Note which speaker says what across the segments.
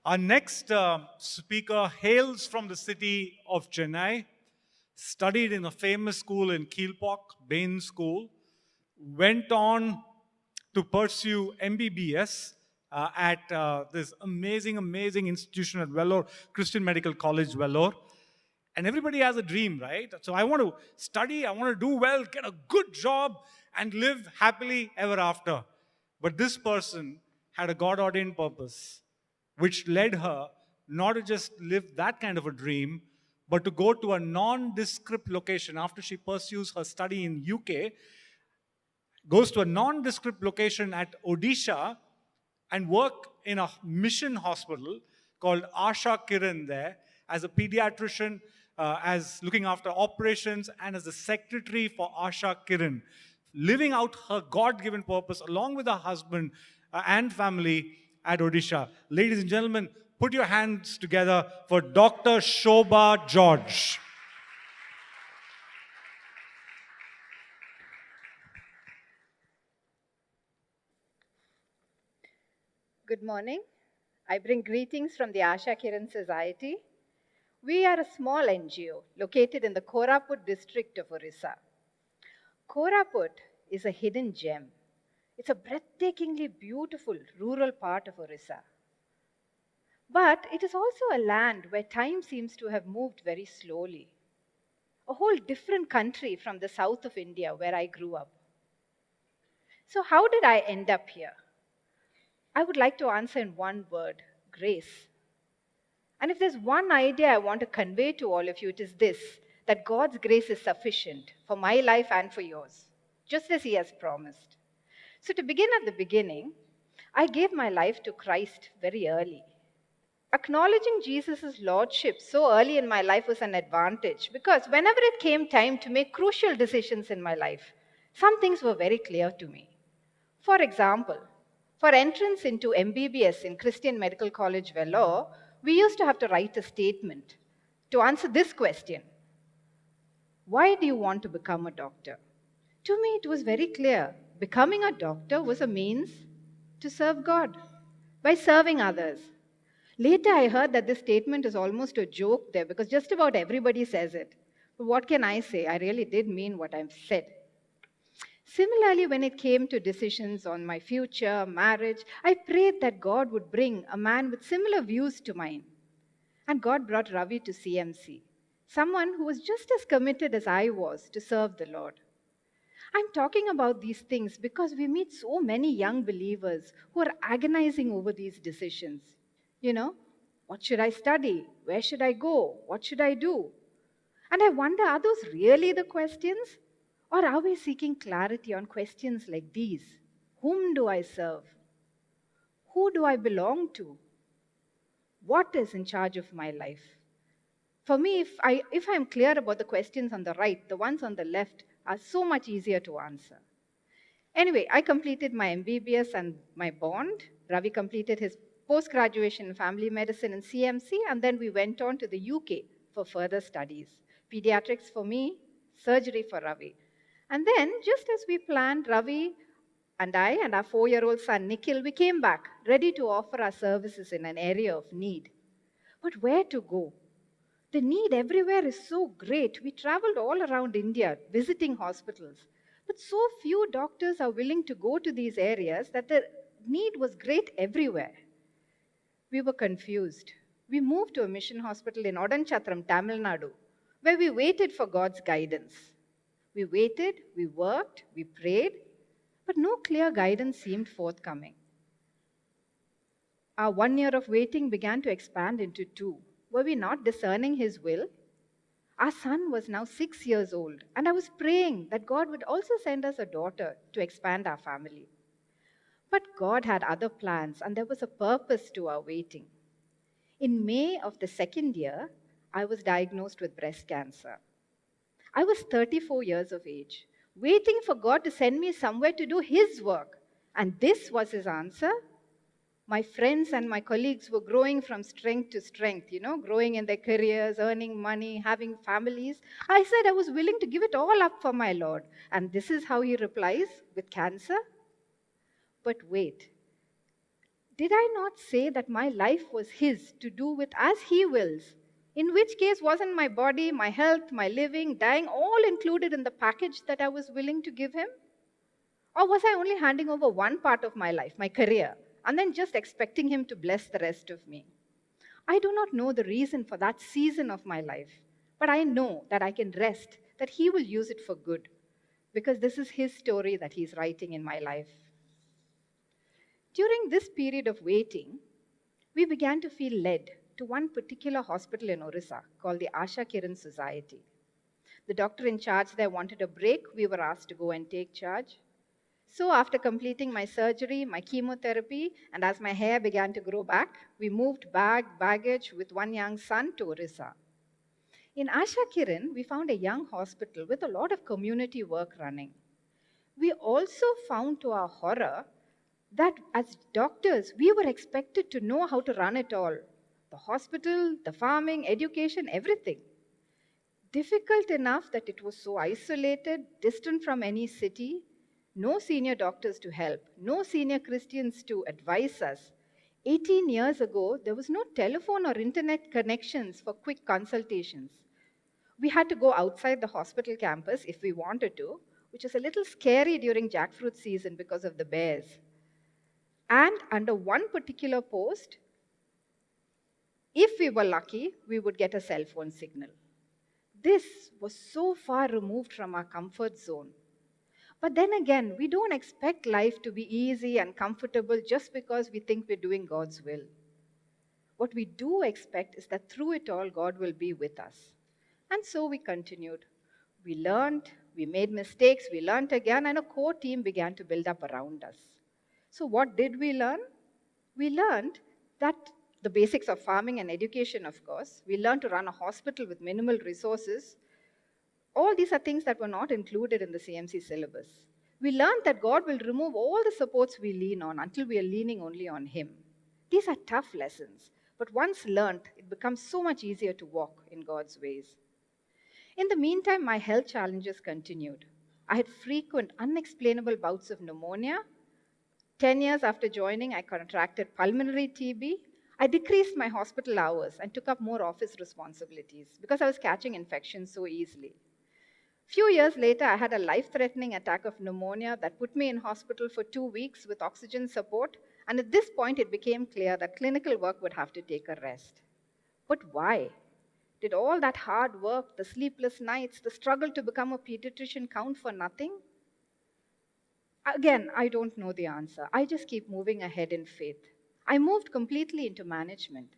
Speaker 1: Our next speaker hails from the city of Chennai, studied in a famous school in Kilpauk, Bain School, went on to pursue MBBS at this amazing institution at Vellore, Christian Medical College, Vellore. And everybody has a dream, right? So I want to study, I want to do well, get a good job, and live happily ever after. But this person had a God-ordained purpose, which led her not to just live that kind of a dream, but to go to a nondescript location after she pursues her study in UK, goes to a nondescript location at Odisha and work in a mission hospital called Asha Kiran there as a pediatrician, as looking after operations, and as the secretary for Asha Kiran, living out her God-given purpose along with her husband and family at Odisha. Ladies and gentlemen, put your hands together for Dr. Shobha George.
Speaker 2: Good morning. I bring greetings from the Asha Kiran Society. We are a small NGO located in the Koraput district of Odisha. Koraput is a hidden gem. It's a breathtakingly beautiful rural part of Odisha. But it is also a land where time seems to have moved very slowly. A whole different country from the south of India where I grew up. So, how did I end up here? I would like to answer in one word: grace. And if there's one idea I want to convey to all of you, it is this: that God's grace is sufficient for my life and for yours, just as He has promised. So, to begin at the beginning, I gave my life to Christ very early. Acknowledging Jesus' lordship so early in my life was an advantage because whenever it came time to make crucial decisions in my life, some things were very clear to me. For example, for entrance into MBBS in Christian Medical College, Vellore, we used to have to write a statement to answer this question: why do you want to become a doctor? To me, it was very clear. Becoming a doctor was a means to serve God by serving others. Later, I heard that this statement is almost a joke there because just about everybody says it. But what can I say? I really did mean what I've said. Similarly, when it came to decisions on my future, marriage, I prayed that God would bring a man with similar views to mine. And God brought Ravi to CMC, someone who was just as committed as I was to serve the Lord. I'm talking about these things because we meet so many young believers who are agonizing over these decisions. You know, what should I study? Where should I go? What should I do? And I wonder, are those really the questions? Or are we seeking clarity on questions like these? Whom do I serve? Who do I belong to? What is in charge of my life? For me, if I'm clear about the questions on the right, the ones on the left are so much easier to answer. Anyway, I completed my MBBS and my bond. Ravi completed his post-graduation in family medicine in CMC, and then we went on to the UK for further studies. Pediatrics for me, surgery for Ravi. And then, just as we planned, Ravi and I and our 4-year-old son Nikhil, we came back ready to offer our services in an area of need. But where to go? The need everywhere is so great. We traveled all around India visiting hospitals. But so few doctors are willing to go to these areas that the need was great everywhere. We were confused. We moved to a mission hospital in Odanchatram, Tamil Nadu, where we waited for God's guidance. We waited, we worked, we prayed, but no clear guidance seemed forthcoming. Our 1 year of waiting began to expand into 2. Were we not discerning His will? Our son was now 6 years old, and I was praying that God would also send us a daughter to expand our family. But God had other plans, and there was a purpose to our waiting. In May of the second year, I was diagnosed with breast cancer. I was 34 years of age, waiting for God to send me somewhere to do His work. And this was His answer. My friends and my colleagues were growing from strength to strength, growing in their careers, earning money, having families. I said I was willing to give it all up for my Lord. And this is how He replies with cancer. But wait, Did I not say that my life was His to do with as He wills? In which case, wasn't my body, my health, my living, dying all included in the package that I was willing to give Him? Or was I only handing over one part of my life, my career, and then just expecting Him to bless the rest of me? I do not know the reason for that season of my life, but I know that I can rest, that He will use it for good, because this is His story that He's writing in my life. During this period of waiting, we began to feel led to one particular hospital in Odisha called the Asha Kiran Society. The doctor in charge there wanted a break. We were asked to go and take charge. So, after completing my surgery, my chemotherapy, and as my hair began to grow back, we moved baggage with one young son to Orissa. In Asha Kiran, we found a young hospital with a lot of community work running. We also found, to our horror, that as doctors, we were expected to know how to run it all: the hospital, the farming, education, everything. Difficult enough that it was so isolated, distant from any city, no senior doctors to help, no senior Christians to advise us. 18 years ago, there was no telephone or internet connections for quick consultations. We had to go outside the hospital campus if we wanted to, which is a little scary during jackfruit season because of the bears. And under one particular post, if we were lucky, we would get a cell phone signal. This was so far removed from our comfort zone. But then again, we don't expect life to be easy and comfortable just because we think we're doing God's will. What we do expect is that through it all, God will be with us. And so we continued. We learned, we made mistakes, we learned again, and a core team began to build up around us. So, what did we learn? We learned that the basics of farming and education, of course. We learned to run a hospital with minimal resources. All these are things that were not included in the CMC syllabus. We learned that God will remove all the supports we lean on until we are leaning only on Him. These are tough lessons, but once learned, it becomes so much easier to walk in God's ways. In the meantime, my health challenges continued. I had frequent, unexplainable bouts of pneumonia. 10 years after joining, I contracted pulmonary TB. I decreased my hospital hours and took up more office responsibilities because I was catching infections so easily. Few years later, I had a life-threatening attack of pneumonia that put me in hospital for 2 weeks with oxygen support, and at this point it became clear that clinical work would have to take a rest. But why? Did all that hard work, the sleepless nights, the struggle to become a pediatrician count for nothing? Again, I don't know the answer. I just keep moving ahead in faith. I moved completely into management.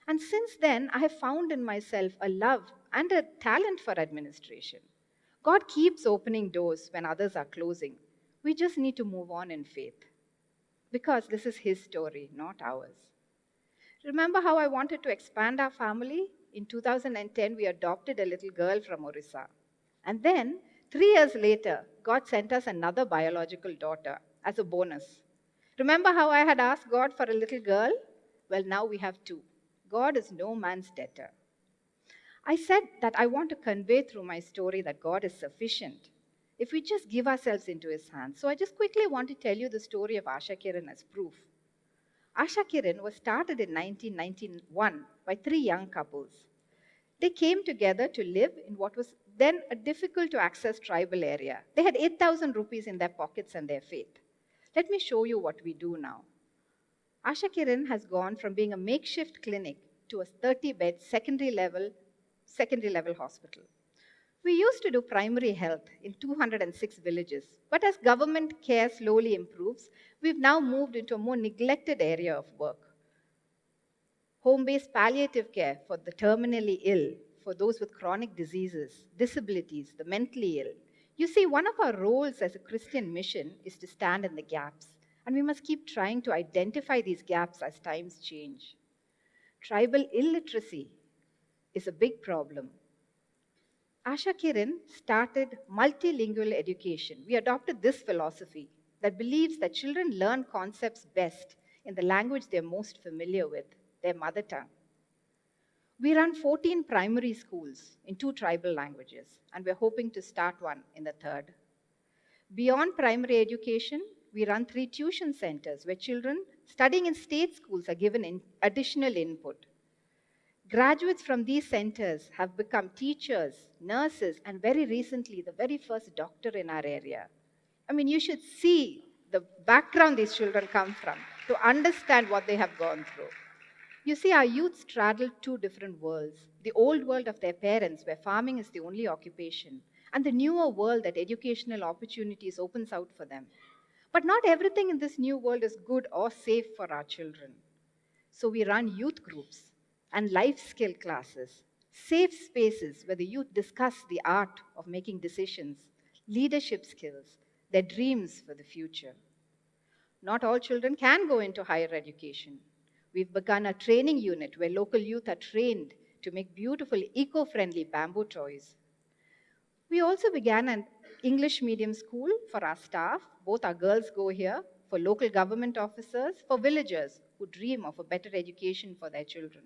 Speaker 2: And since then, I have found in myself a love and a talent for administration. God keeps opening doors when others are closing. We just need to move on in faith. Because this is His story, not ours. Remember how I wanted to expand our family? In 2010, we adopted a little girl from Orissa. And then, 3 years later, God sent us another biological daughter as a bonus. Remember how I had asked God for a little girl? Well, now we have two. God is no man's debtor. I said that I want to convey through my story that God is sufficient if we just give ourselves into His hands. So I just quickly want to tell you the story of Asha Kiran as proof. Asha Kiran was started in 1991 by three young couples. They came together to live in what was then a difficult to access tribal area. They had 8,000 rupees in their pockets and their faith. Let me show you what we do now. Asha Kiran has gone from being a makeshift clinic to a 30-bed secondary level hospital. We used to do primary health in 206 villages, but as government care slowly improves, we've now moved into a more neglected area of work. Home-based palliative care for the terminally ill, for those with chronic diseases, disabilities, the mentally ill. You see, one of our roles as a Christian mission is to stand in the gaps, and we must keep trying to identify these gaps as times change. Tribal illiteracy is a big problem. Asha Kiran started multilingual education. We adopted this philosophy that believes that children learn concepts best in the language they're most familiar with, their mother tongue. We run 14 primary schools in 2 tribal languages, and we're hoping to start one in the 3rd. Beyond primary education, We run 3 tuition centers where children studying in state schools are given additional input. Graduates from these centers have become teachers, nurses, and very recently, the very first doctor in our area. I mean, you should see the background these children come from to understand what they have gone through. You see, our youth straddle two different worlds: the old world of their parents, where farming is the only occupation, and the newer world that educational opportunities opens out for them. But not everything in this new world is good or safe for our children. So we run youth groups and life skill classes, safe spaces where the youth discuss the art of making decisions, leadership skills, their dreams for the future. Not all children can go into higher education. We've begun a training unit where local youth are trained to make beautiful eco friendly bamboo toys. We also began an English medium school for our staff. Both our girls go here, for local government officers, for villagers who dream of a better education for their children.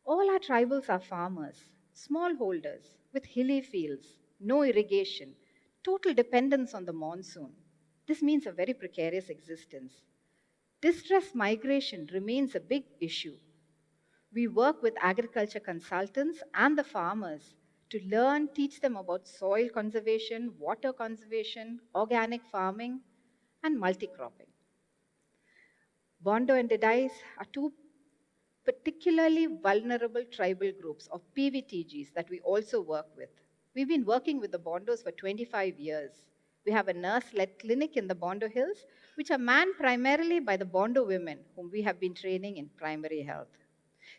Speaker 2: All our tribals are farmers, smallholders, with hilly fields, no irrigation, total dependence on the monsoon. This means a very precarious existence. Distress migration remains a big issue. We work with agriculture consultants and the farmers to learn, teach them about soil conservation, water conservation, organic farming, and multi-cropping. Bondo and Dedais are two particularly vulnerable tribal groups of PVTGs that we also work with. We've been working with the Bondos for 25 years. We have a nurse-led clinic in the Bondo Hills, which are manned primarily by the Bondo women, whom we have been training in primary health.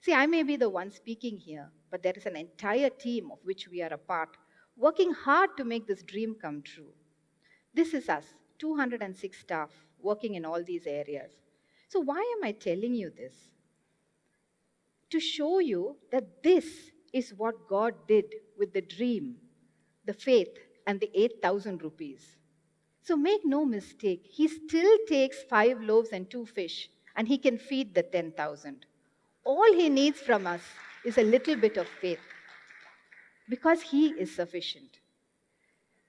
Speaker 2: See, I may be the one speaking here, but there is an entire team of which we are a part, working hard to make this dream come true. This is us, 206 staff, working in all these areas. So why am I telling you this? To show you that this is what God did with the dream, the faith, and the 8,000 rupees. So make no mistake, He still takes 5 loaves and 2 fish, and He can feed the 10,000. All He needs from us is a little bit of faith, because He is sufficient.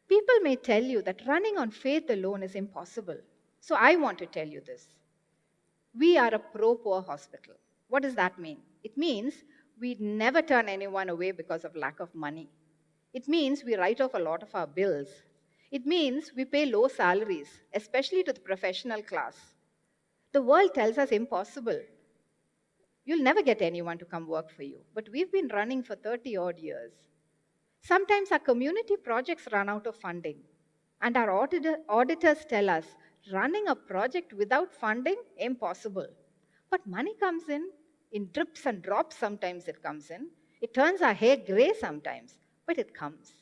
Speaker 2: People may tell you that running on faith alone is impossible. So I want to tell you this. We are a pro-poor hospital. What does that mean? It means we never turn anyone away because of lack of money. It means we write off a lot of our bills. It means we pay low salaries, especially to the professional class. The world tells us impossible. You'll never get anyone to come work for you. But we've been running for 30 odd years. Sometimes our community projects run out of funding. And our auditors tell us running a project without funding, impossible. But money comes in drips and drops sometimes it comes in. It turns our hair gray sometimes, but it comes.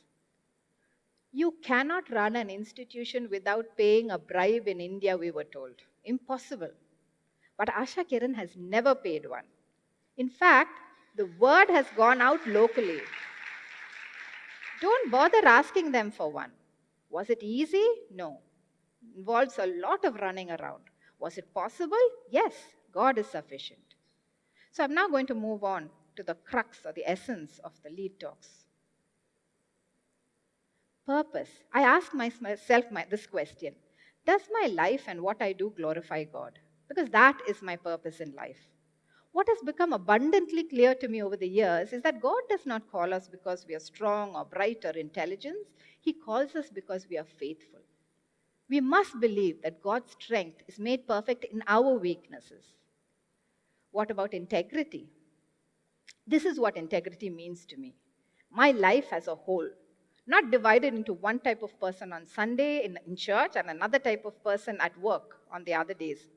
Speaker 2: You cannot run an institution without paying a bribe in India, we were told. Impossible. But Asha Kiran has never paid one. In fact, the word has gone out locally. Don't bother asking them for one. Was it easy? No. Involves a lot of running around. Was it possible? Yes, God is sufficient. So I'm now going to move on to the crux or the essence of the LeadTalks. Purpose. I ask myself this question. Does my life and what I do glorify God? Because that is my purpose in life. What has become abundantly clear to me over the years is that God does not call us because we are strong or bright or intelligent. He calls us because we are faithful. We must believe that God's strength is made perfect in our weaknesses. What about integrity? This is what integrity means to me. My life as a whole, not divided into one type of person on Sunday in church and another type of person at work on the other days.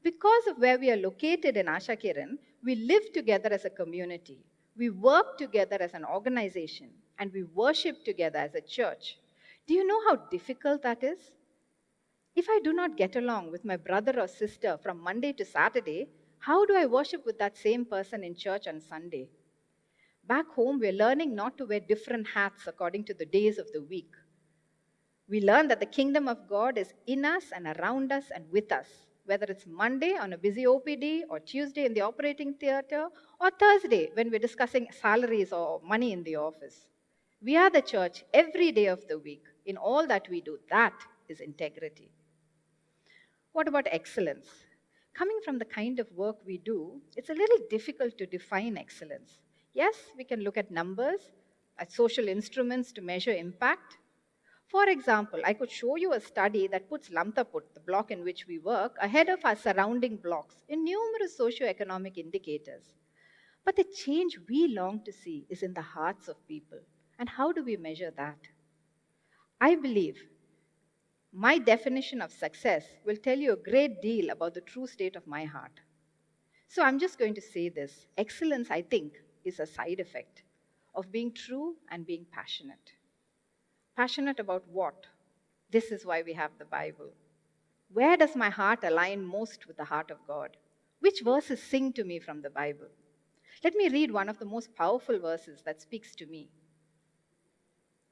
Speaker 2: Because of where we are located in Asha Kiran, we live together as a community. We work together as an organization, and we worship together as a church. Do you know how difficult that is? If I do not get along with my brother or sister from Monday to Saturday, how do I worship with that same person in church on Sunday? Back home, we're learning not to wear different hats according to the days of the week. We learn that the kingdom of God is in us and around us and with us, whether it's Monday on a busy OPD or Tuesday in the operating theater or Thursday when we're discussing salaries or money in the office. We are the church every day of the week in all that we do. That is integrity. What about excellence? Coming from the kind of work we do, it's a little difficult to define excellence. Yes, we can look at numbers, at social instruments to measure impact. For example, I could show you a study that puts Lamtaput, the block in which we work, ahead of our surrounding blocks in numerous socio-economic indicators. But the change we long to see is in the hearts of people. And how do we measure that? I believe my definition of success will tell you a great deal about the true state of my heart. So I'm just going to say this. Excellence, I think, is a side effect of being true and being passionate. Passionate about what? This is why we have the Bible. Where does my heart align most with the heart of God? Which verses sing to me from the Bible? Let me read one of the most powerful verses that speaks to me.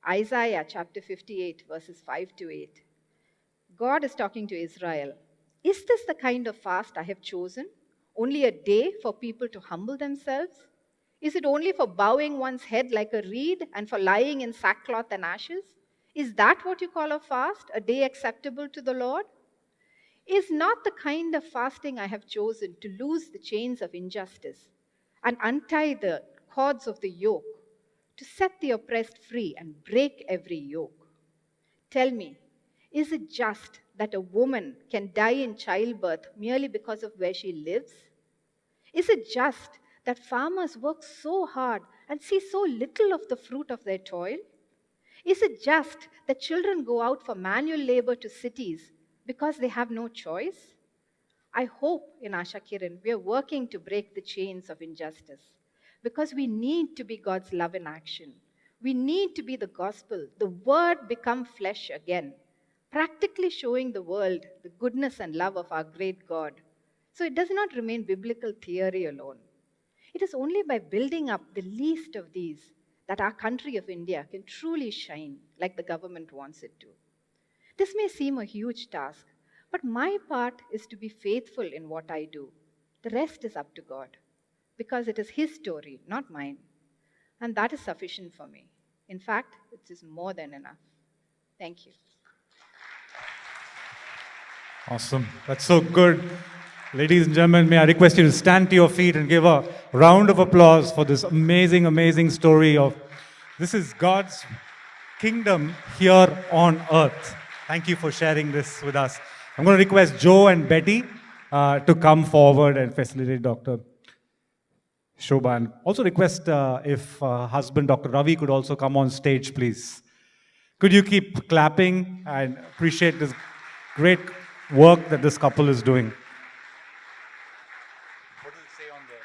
Speaker 2: Isaiah chapter 58, verses 5 to 8. God is talking to Israel. Is this the kind of fast I have chosen? Only a day for people to humble themselves? Is it only for bowing one's head like a reed and for lying in sackcloth and ashes? Is that what you call a fast, a day acceptable to the Lord? Is not the kind of fasting I have chosen to loose the chains of injustice and untie the cords of the yoke, to set the oppressed free and break every yoke? Tell me, is it just that a woman can die in childbirth merely because of where she lives? Is it just that farmers work so hard and see so little of the fruit of their toil? Is it just that children go out for manual labor to cities because they have no choice? I hope in Asha Kiran we are working to break the chains of injustice because we need to be God's love in action. We need to be the gospel, the word become flesh again, practically showing the world the goodness and love of our great God. So it does not remain biblical theory alone. It is only by building up the least of these that our country of India can truly shine like the government wants it to. This may seem a huge task, but my part is to be faithful in what I do. The rest is up to God, because it is His story, not mine. And that is sufficient for me. In fact, it is more than enough. Thank you.
Speaker 1: Awesome. That's so good. Ladies and gentlemen, may I request you to stand to your feet and give a round of applause for this amazing, amazing story of this is God's kingdom here on earth. Thank you for sharing this with us. I'm going to request Joe and Betty to come forward and facilitate Dr. Shobha. And also request if husband Dr. Ravi could also come on stage, please. Could you keep clapping and appreciate this great work that this couple is doing? What does it say on the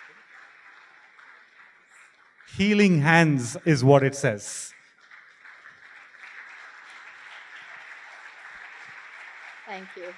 Speaker 1: healing hands is what it says.
Speaker 2: Thank you.